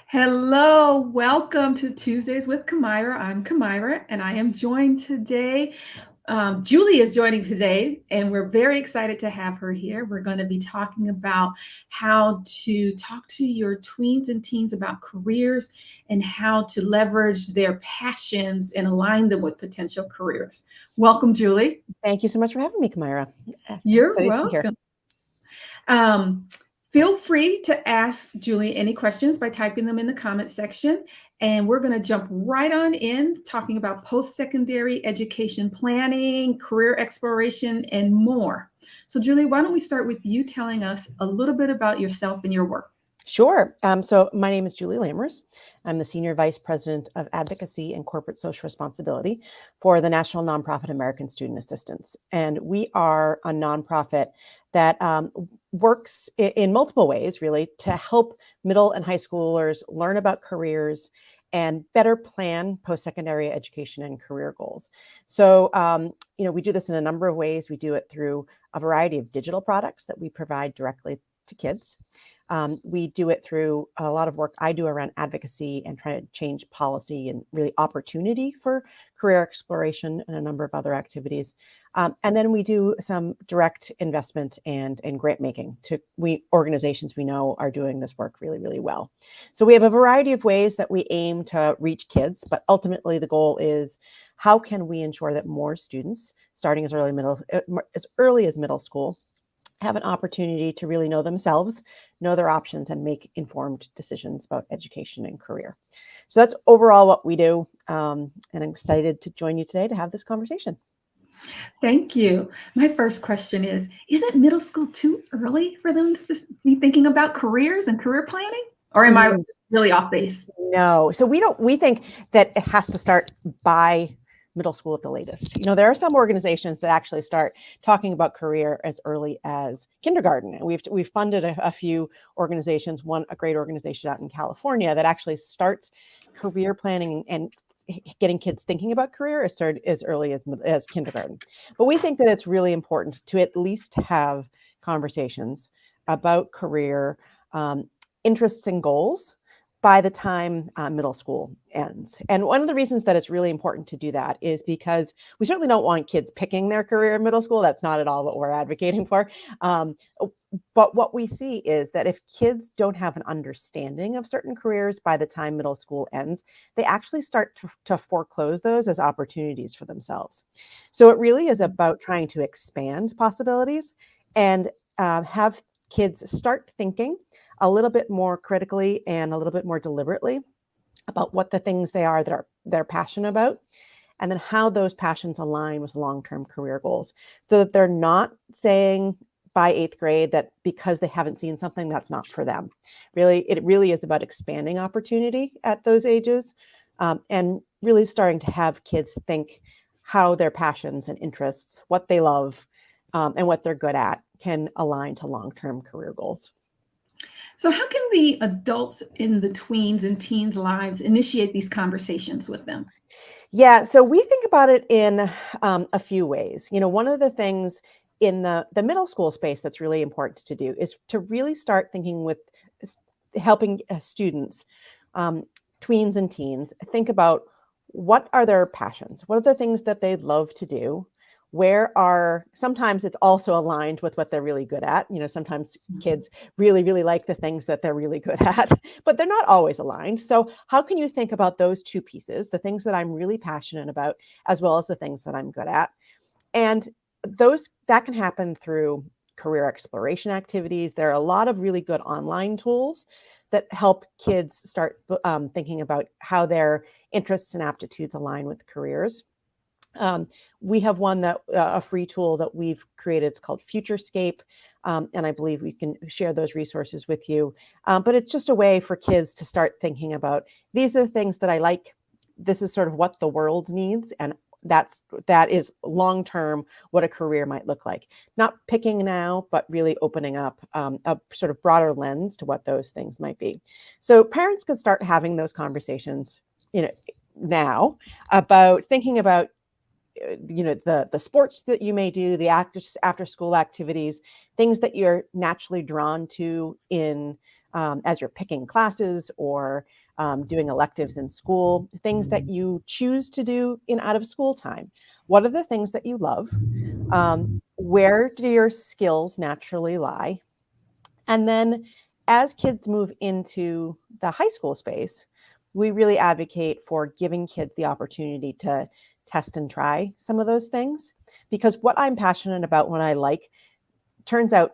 Hello, welcome to Tuesdays with Kamira. I'm Kamira, and I am joined today. Julie is joining today, and we're very excited to have her here. We're going to be talking about how to talk to your tweens and teens about careers and how to leverage their passions and align them with potential careers. Welcome, Julie. Thank you so much for having me, Kamira. You're Excited to be here. welcome. Um, Feel free to ask Julie any questions by typing them in the comment section. And we're going to jump right on in talking about post-secondary education planning, career exploration, and more. So, Julie, why don't we start with you telling us a little bit about yourself and your work? Sure. So my name is Julie Lammers. I'm the Senior Vice President of Advocacy and Corporate Social Responsibility for the National Nonprofit American Student Assistance. And we are a nonprofit that works in multiple ways, really, to help middle and high schoolers learn about careers and better plan post-secondary education and career goals. So, we do this in a number of ways. We do it through a variety of digital products that we provide directly to kids. We do it through a lot of work I do around advocacy and trying to change policy and really opportunity for career exploration and a number of other activities. And then we do some direct investment and grant making to organizations we know are doing this work really, really well. So we have a variety of ways that we aim to reach kids, but ultimately the goal is how can we ensure that more students starting as early as middle school have an opportunity to really know themselves, know their options, and make informed decisions about education and career. So that's overall what we do. And I'm excited to join you today to have this conversation. Thank you. My first question isn't middle school too early for them to be thinking about careers and career planning? Or am I really off base? No. So we think that it has to start by middle school at the latest. There are some organizations that actually start talking about career as early as kindergarten. We've funded a few organizations, a great organization out in California that actually starts career planning and getting kids thinking about career as early as kindergarten. But we think that it's really important to at least have conversations about career interests and goals by the time middle school ends. And one of the reasons that it's really important to do that is because we certainly don't want kids picking their career in middle school. That's not at all what we're advocating for. But what we see is that if kids don't have an understanding of certain careers by the time middle school ends, they actually start to foreclose those as opportunities for themselves. So it really is about trying to expand possibilities and have kids start thinking a little bit more critically and a little bit more deliberately about what the things they are that they're passionate about, and then how those passions align with long-term career goals, so that they're not saying by 8th grade that because they haven't seen something, that's not for them. It really is about expanding opportunity at those ages, and really starting to have kids think how their passions and interests, what they love, and what they're good at can align to long-term career goals. So, how can the adults in the tweens and teens' lives initiate these conversations with them? Yeah, so we think about it in a few ways. One of the things in the middle school space that's really important to do is to really start thinking with helping students, tweens and teens, think about what are their passions? What are the things that they love to do? Sometimes it's also aligned with what they're really good at. Sometimes kids really, really like the things that they're really good at, but they're not always aligned. So how can you think about those two pieces, the things that I'm really passionate about, as well as the things that I'm good at? And that can happen through career exploration activities. There are a lot of really good online tools that help kids start thinking about how their interests and aptitudes align with careers. We have a free tool that we've created. It's called Futurescape. And I believe we can share those resources with you. But it's just a way for kids to start thinking about, these are the things that I like. This is sort of what the world needs. And that is long-term what a career might look like. Not picking now, but really opening up a sort of broader lens to what those things might be. So parents could start having those conversations, now about thinking about the sports that you may do, the after school activities, things that you're naturally drawn to in as you're picking classes or doing electives in school, things that you choose to do in out of school time. What are the things that you love? Where do your skills naturally lie? And then as kids move into the high school space, we really advocate for giving kids the opportunity to test and try some of those things. Because what I'm passionate about, when I like, turns out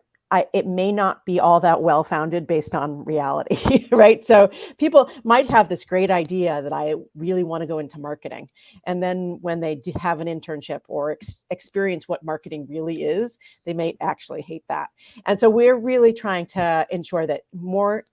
it may not be all that well founded based on reality, right? So people might have this great idea that I really want to go into marketing. And then when they do have an internship or experience what marketing really is, they may actually hate that. And so we're really trying to ensure that more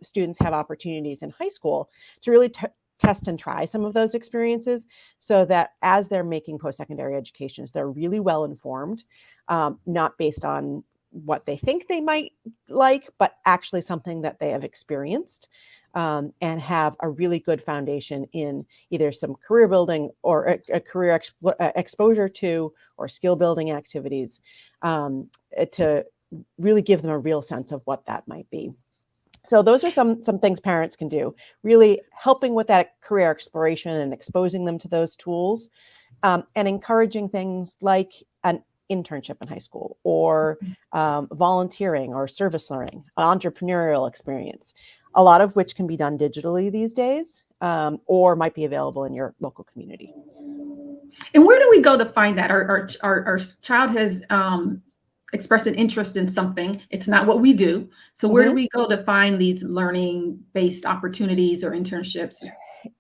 students have opportunities in high school to really test and try some of those experiences, so that as they're making post-secondary educations, they're really well informed, not based on what they think they might like, but actually something that they have experienced, and have a really good foundation in either some career building or a career exposure to, or skill building activities, to really give them a real sense of what that might be. So those are some things parents can do, really helping with that career exploration and exposing them to those tools, and encouraging things like an internship in high school, or volunteering or service learning, an entrepreneurial experience, a lot of which can be done digitally these days, or might be available in your local community. And where do we go to find that? Our child has expressed an interest in something. It's not what we do. So where do we go to find these learning-based opportunities or internships?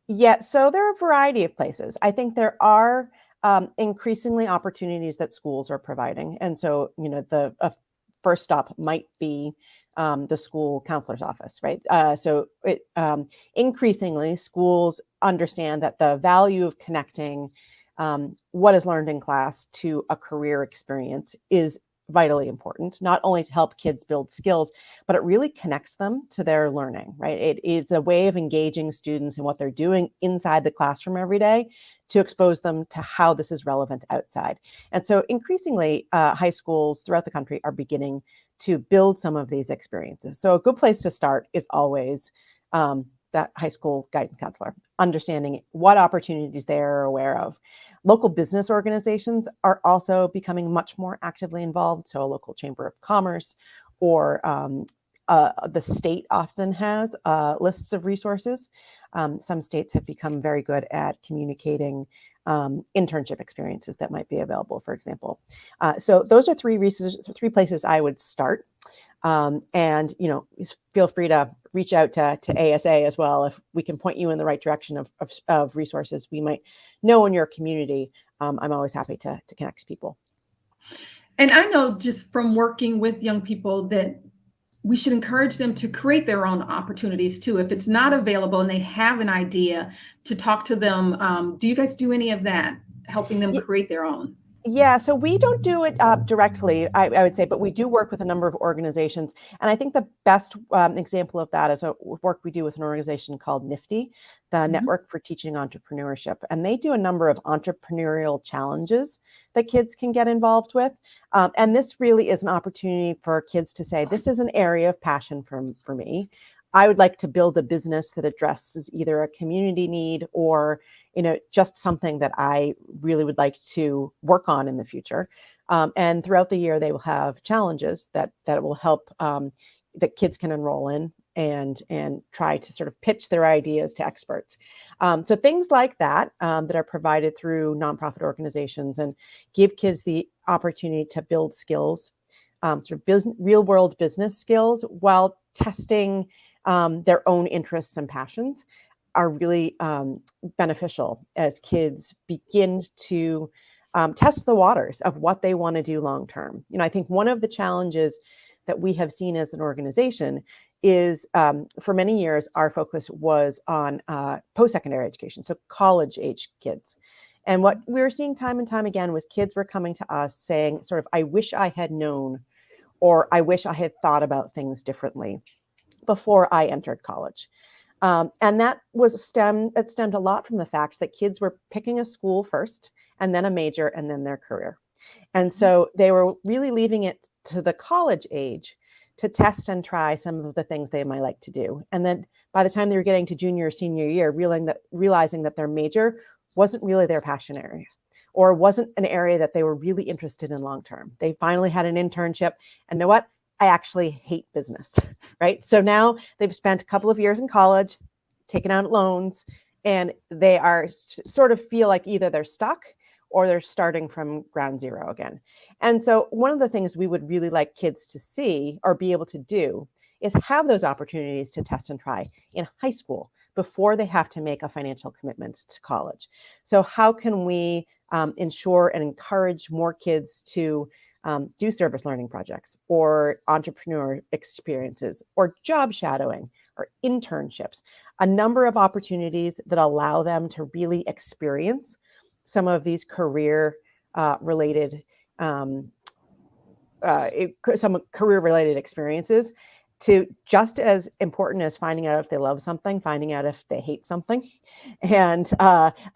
Yeah, so there are a variety of places. I think there are increasingly opportunities that schools are providing. And so, the first stop might be the school counselor's office, right? So increasingly, schools understand that the value of connecting what is learned in class to a career experience is vitally important, not only to help kids build skills, but it really connects them to their learning, right? It is a way of engaging students in what they're doing inside the classroom every day, to expose them to how this is relevant outside. And so increasingly, high schools throughout the country are beginning to build some of these experiences. So a good place to start is always that high school guidance counselor, understanding what opportunities they're aware of. Local business organizations are also becoming much more actively involved. So a local chamber of commerce, or the state often has lists of resources. Some states have become very good at communicating internship experiences that might be available, for example. So those are three places I would start. And feel free to reach out to ASA as well, if we can point you in the right direction of resources we might know in your community. I'm always happy to connect people. And I know just from working with young people that we should encourage them to create their own opportunities too. If it's not available and they have an idea, to talk to them. Do you guys do any of that, helping them create their own? Yeah, so we don't do it directly, I would say, but we do work with a number of organizations. And I think the best example of that is a work we do with an organization called NIFTY, the Network for Teaching Entrepreneurship. And they do a number of entrepreneurial challenges that kids can get involved with. And this really is an opportunity for kids to say, this is an area of passion for me. I would like to build a business that addresses either a community need or, just something that I really would like to work on in the future. And throughout the year, they will have challenges that will help, that kids can enroll in and try to sort of pitch their ideas to experts. So things like that that are provided through nonprofit organizations and give kids the opportunity to build skills, sort of real world business skills, while testing their own interests and passions, are really beneficial as kids begin to test the waters of what they want to do long term. I think one of the challenges that we have seen as an organization is, for many years, our focus was on post-secondary education, so college-age kids. And what we were seeing time and time again was kids were coming to us saying, sort of, I wish I had known, or I wish I had thought about things differently before I entered college. And that stemmed a lot from the fact that kids were picking a school first, and then a major, and then their career. And so they were really leaving it to the college age to test and try some of the things they might like to do. And then by the time they were getting to junior or senior year, realizing that their major wasn't really their passion area, or wasn't an area that they were really interested in long term. They finally had an internship, and know what? I actually hate business, right? So now they've spent a couple of years in college, taken out loans, and they are sort of feel like either they're stuck or they're starting from ground zero again. And so one of the things we would really like kids to see or be able to do is have those opportunities to test and try in high school before they have to make a financial commitment to college. So how can we ensure and encourage more kids to do service learning projects or entrepreneur experiences or job shadowing or internships, a number of opportunities that allow them to really experience some of these career related experiences, to just as important as finding out if they love something, finding out if they hate something, and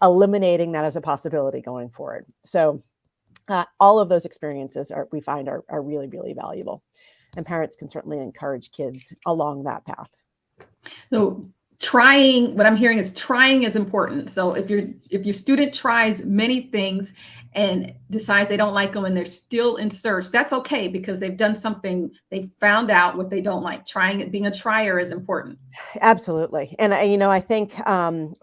eliminating that as a possibility going forward. So all of those experiences we find are really, really valuable. And parents can certainly encourage kids along that path. So what I'm hearing is trying is important. So if your student tries many things and decides they don't like them and they're still in search, that's okay, because they've done something, they found out what they don't like. Being a trier is important. Absolutely. And I think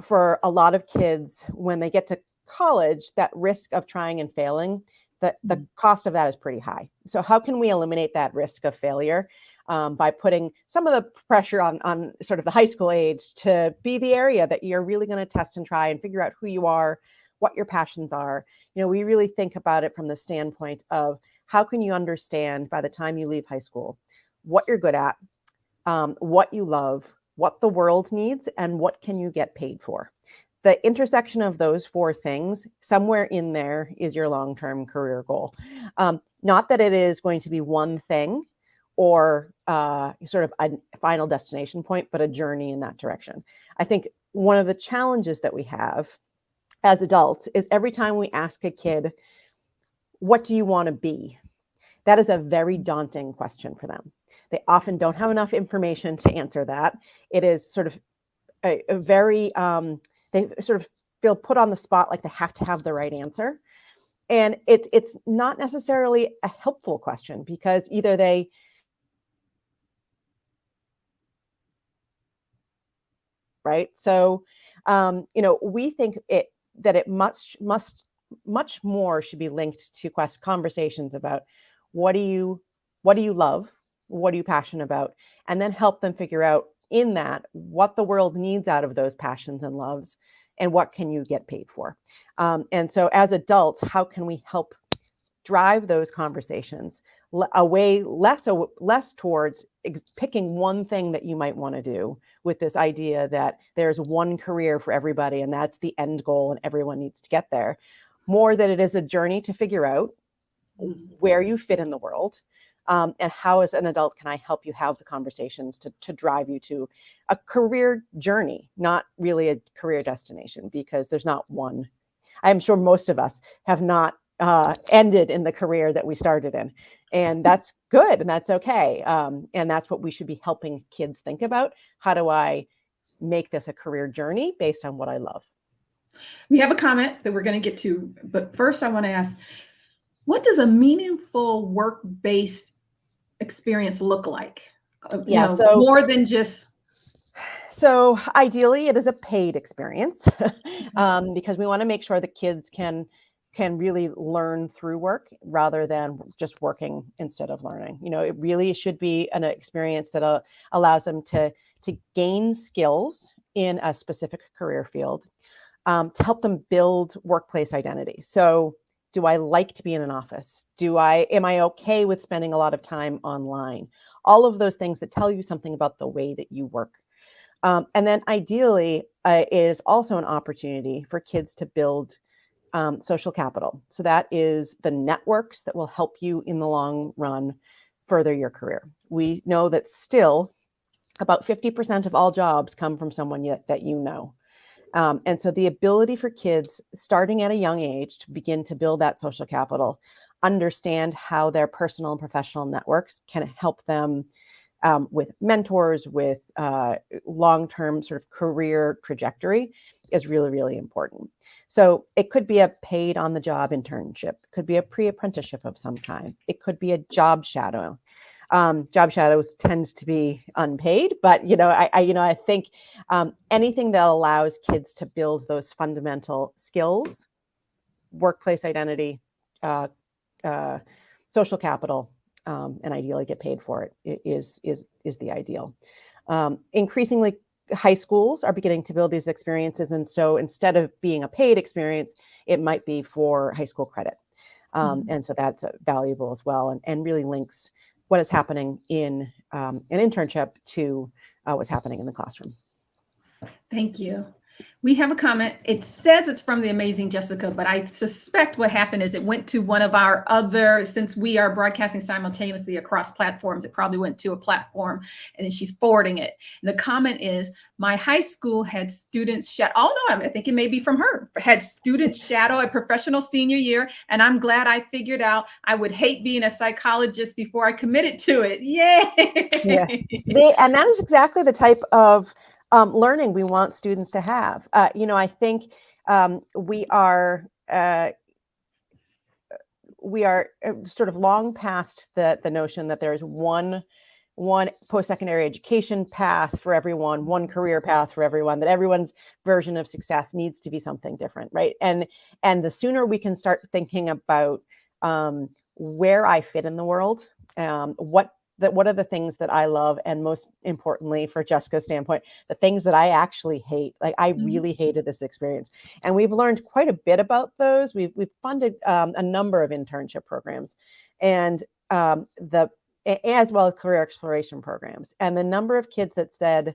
for a lot of kids, when they get to college, that risk of trying and failing, the cost of that is pretty high. So how can we eliminate that risk of failure by putting some of the pressure on sort of the high school age to be the area that you're really going to test and try and figure out who you are, what your passions are. We really think about it from the standpoint of how can you understand by the time you leave high school what you're good at, what you love, what the world needs, and what can you get paid for. The intersection of those four things, somewhere in there is your long-term career goal. Not that it is going to be one thing or sort of a final destination point, but a journey in that direction. I think one of the challenges that we have as adults is every time we ask a kid, what do you want to be? That is a very daunting question for them. They often don't have enough information to answer that. It is sort of a very, they sort of feel put on the spot, like they have to have the right answer. And it's not necessarily a helpful question, because either they right. So, we think that it much more should be linked to conversations about what do you love, what are you passionate about, and then help them figure out in that what the world needs out of those passions and loves, and what can you get paid for. And so as adults, how can we help drive those conversations away less towards picking one thing that you might want to do, with this idea that there's one career for everybody and that's the end goal and everyone needs to get there, more that it is a journey to figure out where you fit in the world. And how, as an adult, can I help you have the conversations to drive you to a career journey, not really a career destination, because there's not one. I'm sure most of us have not ended in the career that we started in, and that's good and that's okay. And that's what we should be helping kids think about. How do I make this a career journey based on what I love? We have a comment that we're going to get to, but first I want to ask, what does a meaningful work-based experience look like? So more than just. So ideally, it is a paid experience because we want to make sure that kids can really learn through work rather than just working instead of learning. It really should be an experience that allows them to gain skills in a specific career field, to help them build workplace identity. So, do I like to be in an office? Am I okay with spending a lot of time online? All of those things that tell you something about the way that you work. And then ideally, is also an opportunity for kids to build social capital. So that is the networks that will help you in the long run further your career. We know that still about 50% of all jobs come from someone that you know. And so the ability for kids starting at a young age to begin to build that social capital, understand how their personal and professional networks can help them with mentors, with long-term sort of career trajectory is really, really important. So it could be a paid on-the-job internship, it could be a pre-apprenticeship of some kind, it could be a job shadow. Job shadows tends to be unpaid, but I think anything that allows kids to build those fundamental skills, workplace identity, social capital, and ideally get paid for it is the ideal. Increasingly, high schools are beginning to build these experiences, and so instead of being a paid experience, it might be for high school credit, and so that's valuable as well, and really links what is happening in an internship to what's happening in the classroom. Thank you. We have a comment. It says it's from the amazing Jessica, but I suspect what happened is it went to one of our other, since we are broadcasting simultaneously across platforms, it probably went to a platform and then she's forwarding it. And the comment is, my high school had students shadow. Oh no, I think it may be from her. Had students shadow a professional senior year. And I'm glad I figured out I would hate being a psychologist before I committed to it. Yay! Yes, and that is exactly the type of learning we want students to have. I think we are sort of long past the notion that there's one post-secondary education path for everyone, one career path for everyone, that everyone's version of success needs to be something different, right? And the sooner we can start thinking about where I fit in the world, what are the things that I love, and most importantly, for Jessica's standpoint, the things that I actually hate. Like I really hated this experience, and we've learned quite a bit about those. We've funded a number of internship programs, and as well as career exploration programs. And the number of kids that said,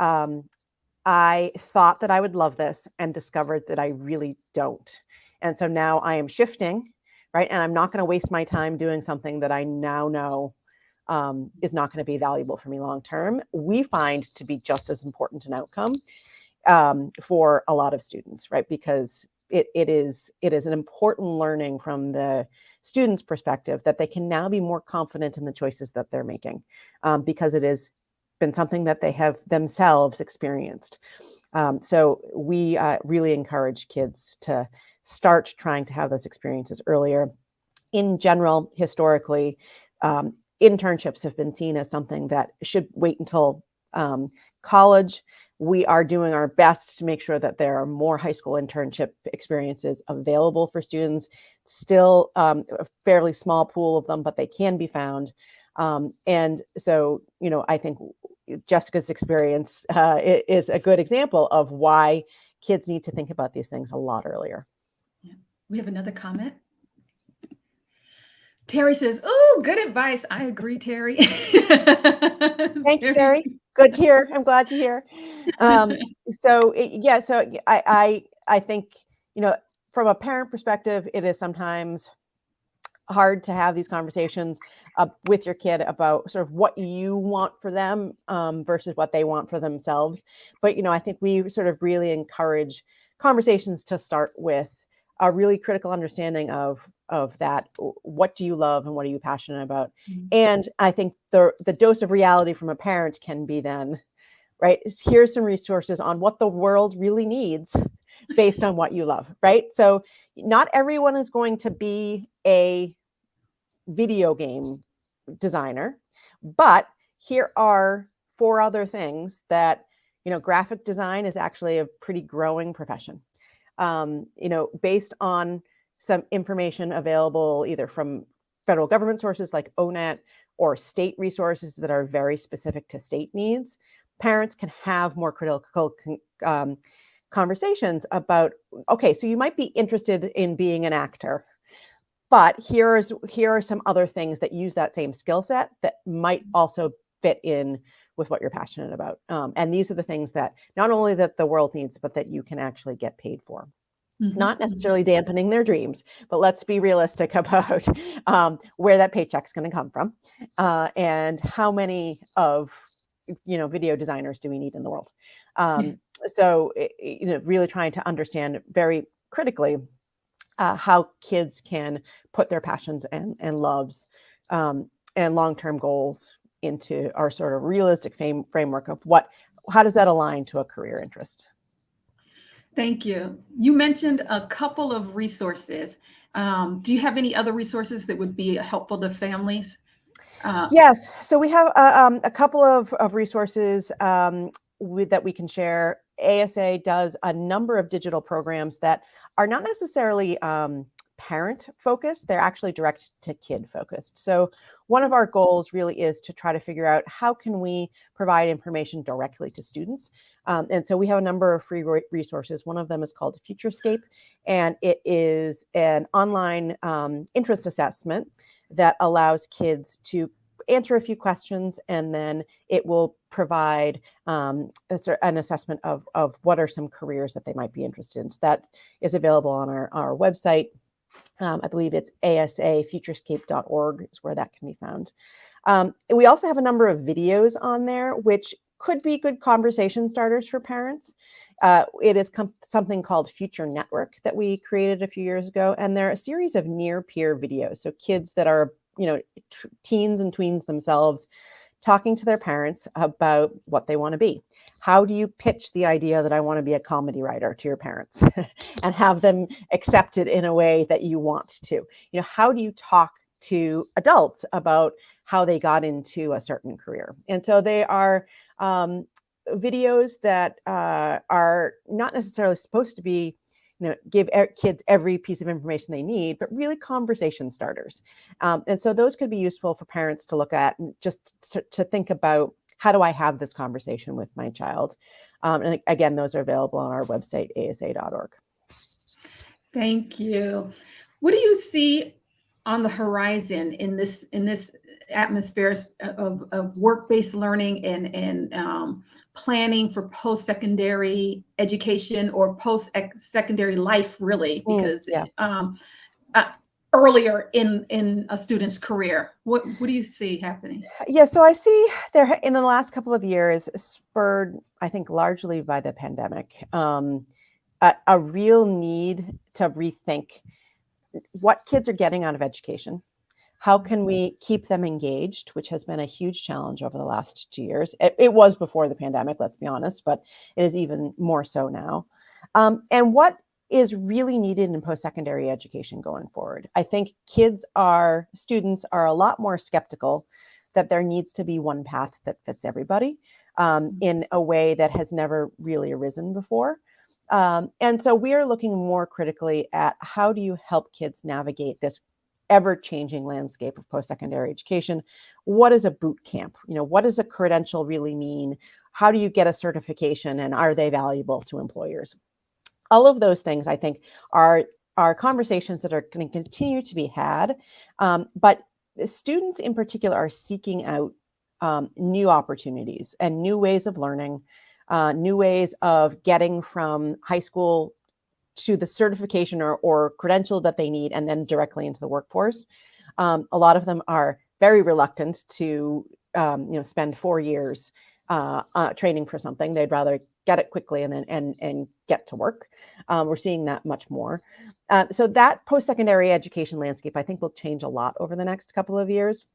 I thought that I would love this and discovered that I really don't. And so now I am shifting, right? And I'm not going to waste my time doing something that I now know is not going to be valuable for me long term, we find to be just as important an outcome for a lot of students, right? Because it is an important learning from the student's perspective that they can now be more confident in the choices that they're making, because it has been something that they have themselves experienced. So we really encourage kids to start trying to have those experiences earlier. In general, historically, internships have been seen as something that should wait until college. We are doing our best to make sure that there are more high school internship experiences available for students. Still a fairly small pool of them, but they can be found. And so, I think Jessica's experience is a good example of why kids need to think about these things a lot earlier. Yeah. We have another comment. Terry says, "Oh, good advice. I agree, Terry." Thank you, Terry. Good to hear. I'm glad to hear. So I think, from a parent perspective, it is sometimes hard to have these conversations with your kid about sort of what you want for them versus what they want for themselves. But, I think we sort of really encourage conversations to start with a really critical understanding of that. What do you love and what are you passionate about? Mm-hmm. And I think the dose of reality from a parent can be then, right, here's some resources on what the world really needs based on what you love, right? So not everyone is going to be a video game designer, but here are 4 other things that, graphic design is actually a pretty growing profession. Based on some information available either from federal government sources like ONET or state resources that are very specific to state needs, parents can have more critical conversations about, okay, so you might be interested in being an actor, but here are some other things that use that same skill set that might also fit in with what you're passionate about. And these are the things that not only that the world needs, but that you can actually get paid for. Mm-hmm. Not necessarily dampening their dreams, but let's be realistic about where that paycheck's going to come from, and how many of video designers do we need in the world. So really trying to understand very critically how kids can put their passions and loves and long-term goals into our sort of realistic framework of how does that align to a career interest. Thank you. You mentioned a couple of resources. Do you have any other resources that would be helpful to families? Yes. So we have a couple of resources that we can share. ASA does a number of digital programs that are not necessarily parent focused. They're actually direct to kid focused. So one of our goals really is to try to figure out how can we provide information directly to students. And so we have a number of free resources. One of them is called Futurescape, and it is an online interest assessment that allows kids to answer a few questions, and then it will provide an assessment of what are some careers that they might be interested in. So that is available on our website. I believe it's asafuturescape.org is where that can be found. We also have a number of videos on there, which could be good conversation starters for parents. It is something called Future Network that we created a few years ago, and they're a series of near-peer videos. So kids that are, teens and tweens themselves, talking to their parents about what they want to be. How do you pitch the idea that I want to be a comedy writer to your parents and have them accept it in a way that you want to? How do you talk to adults about how they got into a certain career? And so they are videos that are not necessarily supposed to be, give kids every piece of information they need, but really conversation starters. And so those could be useful for parents to look at and just to think about, how do I have this conversation with my child? And again, those are available on our website, asa.org. Thank you. What do you see on the horizon in this atmosphere of work-based learning and planning for post-secondary education or post-secondary life, really, because earlier in a student's career? What do you see happening? Yeah, so I see there in the last couple of years, spurred, I think, largely by the pandemic, a real need to rethink what kids are getting out of education. How can we keep them engaged, which has been a huge challenge over the last 2 years. It was before the pandemic, let's be honest, but it is even more so now. And what is really needed in post-secondary education going forward? I think students are a lot more skeptical that there needs to be one path that fits everybody in a way that has never really arisen before. And so we are looking more critically at how do you help kids navigate this ever-changing landscape of post-secondary education. What is a boot camp? What does a credential really mean? How do you get a certification, and are they valuable to employers? All of those things, I think, are conversations that are going to continue to be had. But students in particular are seeking out new opportunities and new ways of learning, new ways of getting from high school to the certification or credential that they need, and then directly into the workforce. A lot of them are very reluctant to spend 4 years training for something. They'd rather get it quickly and then get to work. We're seeing that much more. So that post-secondary education landscape, I think, will change a lot over the next couple of years.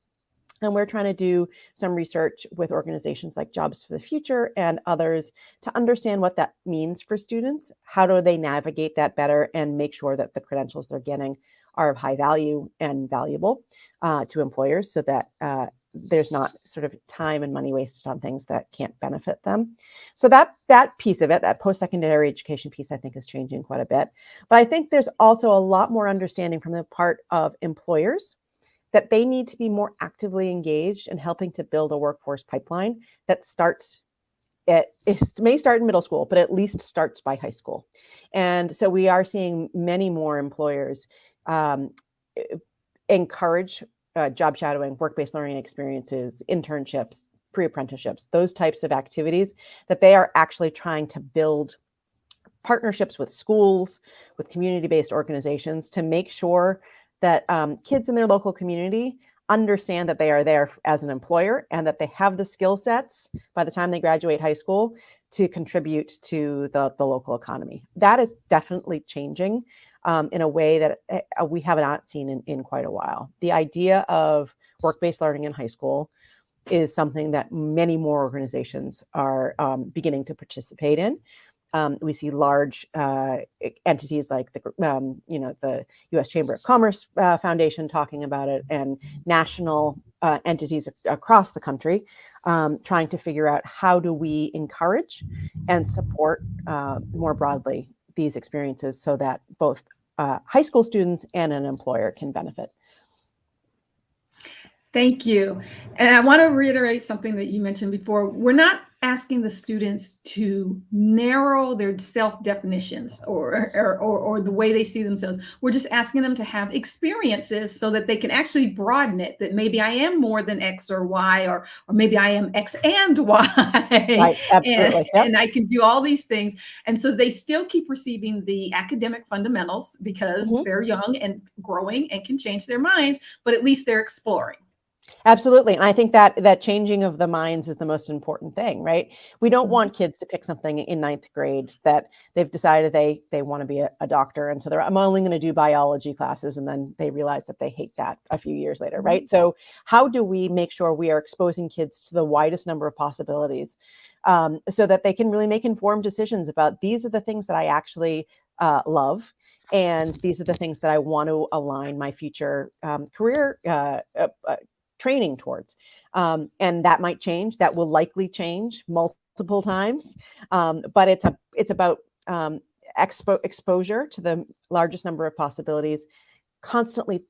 And we're trying to do some research with organizations like Jobs for the Future and others to understand what that means for students. How do they navigate that better and make sure that the credentials they're getting are of high value and valuable to employers, so that there's not sort of time and money wasted on things that can't benefit them. So that piece of it, that post-secondary education piece, I think is changing quite a bit. But I think there's also a lot more understanding from the part of employers that they need to be more actively engaged in helping to build a workforce pipeline that may start in middle school, but at least starts by high school. And so we are seeing many more employers encourage job shadowing, work-based learning experiences, internships, pre-apprenticeships, those types of activities, that they are actually trying to build partnerships with schools, with community-based organizations to make sure that kids in their local community understand that they are there as an employer and that they have the skill sets by the time they graduate high school to contribute to the local economy. That is definitely changing in a way that we have not seen in quite a while. The idea of work-based learning in high school is something that many more organizations are beginning to participate in. We see large entities like the U.S. Chamber of Commerce Foundation talking about it, and national entities across the country trying to figure out how do we encourage and support more broadly these experiences so that both high school students and an employer can benefit. Thank you. And I want to reiterate something that you mentioned before. We're not asking the students to narrow their self-definitions or the way they see themselves. We're just asking them to have experiences so that they can actually broaden it, that maybe I am more than X or Y, or maybe I am X and Y. Right, absolutely. And I can do all these things. And so they still keep receiving the academic fundamentals because they're young and growing and can change their minds, but at least they're exploring. Absolutely. And I think that changing of the minds is the most important thing, right? We don't want kids to pick something in ninth grade that they've decided they want to be a doctor. And so I'm only going to do biology classes. And then they realize that they hate that a few years later, right? So how do we make sure we are exposing kids to the widest number of possibilities so that they can really make informed decisions about these are the things that I actually love. And these are the things that I want to align my future career training towards. And that might change. That will likely change multiple times. But it's about exposure to the largest number of possibilities, constantly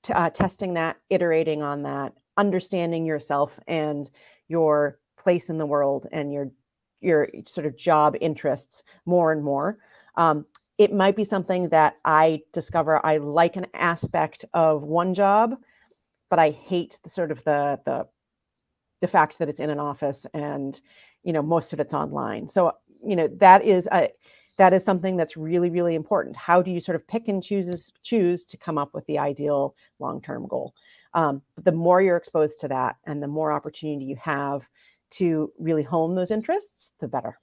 testing that, iterating on that, understanding yourself and your place in the world and your sort of job interests more and more. It might be something that I discover I like an aspect of one job, but I hate the sort of the fact that it's in an office and, most of it's online. So, that is something that's really, really important. How do you sort of pick and choose to come up with the ideal long-term goal? But the more you're exposed to that and the more opportunity you have to really hone those interests, the better.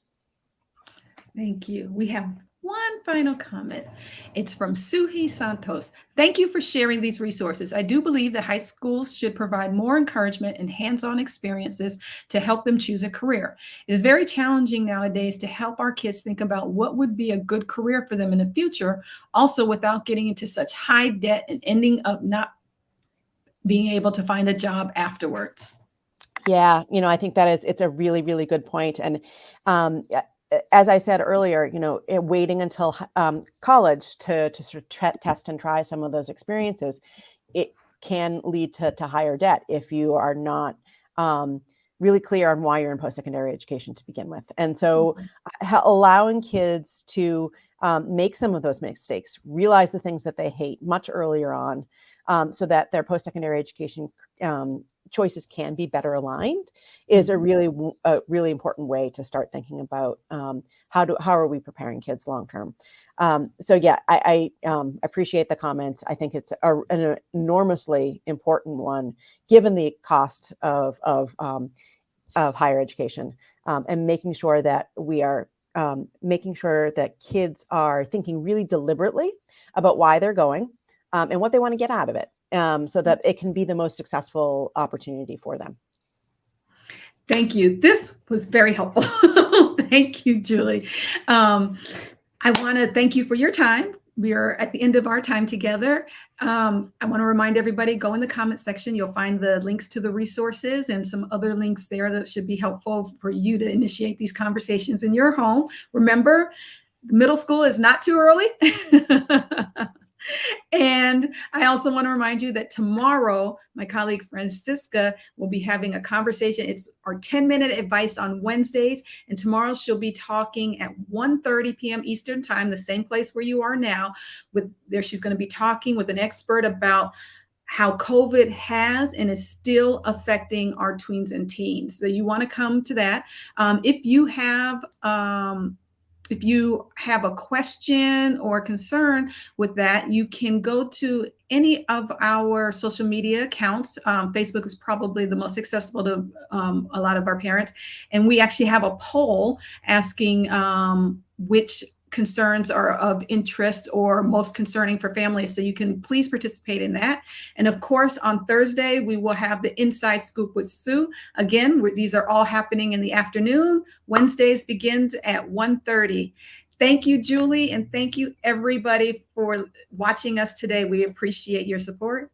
Thank you. We have one final comment. It's from Suhi Santos. Thank you for sharing these resources. I do believe that high schools should provide more encouragement and hands-on experiences to help them choose a career. It is very challenging nowadays to help our kids think about what would be a good career for them in the future, also without getting into such high debt and ending up not being able to find a job afterwards. Yeah, I think it's a really, really good point. And as I said earlier, waiting until college to sort of test and try some of those experiences, it can lead to higher debt if you are not really clear on why you're in post-secondary education to begin with. And so allowing kids to make some of those mistakes, realize the things that they hate much earlier on, so that their post-secondary education choices can be better aligned is a really important way to start thinking about how are we preparing kids long term. So yeah, I appreciate the comment. I think it's an enormously important one given the cost of higher education, and making sure that we are making sure that kids are thinking really deliberately about why they're going and what they want to get out of it. So that it can be the most successful opportunity for them. Thank you. This was very helpful. Thank you, Julie. I want to thank you for your time. We are at the end of our time together. I want to remind everybody, go in the comment section. You'll find the links to the resources and some other links there that should be helpful for you to initiate these conversations in your home. Remember, middle school is not too early. And I also want to remind you that tomorrow, my colleague Francisca will be having a conversation. It's our 10-minute advice on Wednesdays. And tomorrow she'll be talking at 1:30 p.m. Eastern time, the same place where you are now. She's going to be talking with an expert about how COVID has and is still affecting our tweens and teens. So you want to come to that. If you have if you have a question or concern with that, you can go to any of our social media accounts. Facebook is probably the most accessible to a lot of our parents. And we actually have a poll asking which concerns are of interest or most concerning for families. So you can please participate in that. And of course, on Thursday, we will have the Inside Scoop with Sue. Again, these are all happening in the afternoon. Wednesdays begins at 1:30. Thank you, Julie, and thank you everybody for watching us today. We appreciate your support.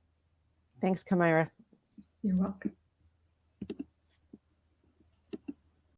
Thanks, Kamira. You're welcome.